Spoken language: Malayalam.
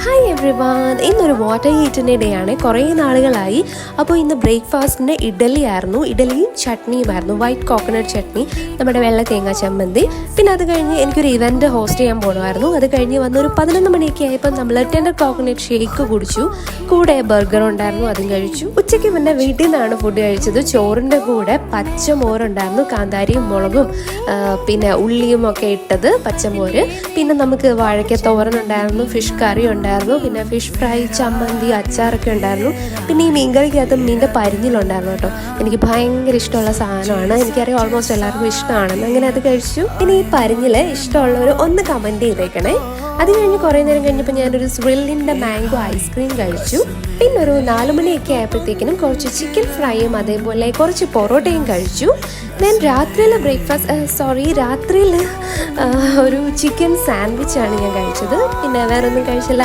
ഹായ് എവ്രി വൺ, ഇന്നൊരു വാട്ടർ ഹീറ്റിൻ്റെ ഡേ ആണ്. കുറേ നാളുകളായി. അപ്പോൾ ഇന്ന് ബ്രേക്ക്ഫാസ്റ്റിന് ഇഡലി ആയിരുന്നു. ഇഡലിയും ചട്നിയുമായിരുന്നു. വൈറ്റ് കോക്കനട്ട് ചട്നി, നമ്മുടെ വെള്ള തേങ്ങ ചമ്മന്തി. പിന്നെ അത് കഴിഞ്ഞ് എനിക്കൊരു ഇവൻറ്റ് ഹോസ്റ്റ് ചെയ്യാൻ പോകണമായിരുന്നു. അത് കഴിഞ്ഞ് വന്നൊരു 11 മണിയൊക്കെ ആയപ്പോൾ നമ്മൾ ടെൻഡർ കോക്കനട്ട് ഷേക്ക് കുടിച്ചു. കൂടെ ബർഗർ ഉണ്ടായിരുന്നു, അതും കഴിച്ചു. ഉച്ചയ്ക്ക് പിന്നെ വീട്ടിൽ നിന്നാണ് ഫുഡ് കഴിച്ചത്. ചോറിൻ്റെ കൂടെ പച്ചമോരുണ്ടായിരുന്നു, കാന്താരിയും മുളകും പിന്നെ ഉള്ളിയും ഒക്കെ ഇട്ടത് പച്ചമോര്. പിന്നെ നമുക്ക് വാഴയ്ക്ക തോരനുണ്ടായിരുന്നു, ഫിഷ് കറി ഉണ്ടായിരുന്നു, പിന്നെ ഫിഷ് ഫ്രൈ, ചമ്മന്തി, അച്ചാറൊക്കെ ഉണ്ടായിരുന്നു. പിന്നെ ഈ മീൻകറിക്കകത്ത് മീൻ്റെ പരിഞ്ഞിലുണ്ടായിരുന്നു കേട്ടോ. എനിക്ക് ഭയങ്കര ഇഷ്ടമുള്ള സാധനമാണ്. എനിക്കറിയാം ഓൾമോസ്റ്റ് എല്ലാവർക്കും ഇഷ്ടമാണെന്ന്. അങ്ങനെ അത് കഴിച്ചു. പിന്നെ ഈ പരിഞ്ഞിൽ ഇഷ്ടമുള്ളവർ ഒന്ന് കമൻറ്റ് ചെയ്തേക്കണേ. അത് കഴിഞ്ഞ് കുറേ നേരം കഴിഞ്ഞപ്പോൾ ഞാനൊരു സ്വില്ലിൻ്റെ മാംഗോ ഐസ്ക്രീം കഴിച്ചു. പിന്നെ ഒരു 4 മണിയൊക്കെ ആയപ്പോഴത്തേക്കിനും കുറച്ച് ചിക്കൻ ഫ്രൈയും അതേപോലെ കുറച്ച് പൊറോട്ടയും കഴിച്ചു. ഞാൻ രാത്രിയിൽ രാത്രിയിൽ ഒരു ചിക്കൻ സാൻഡ്വിച്ചാണ് ഞാൻ കഴിച്ചത്. പിന്നെ വേറൊന്നും കഴിച്ചില്ല.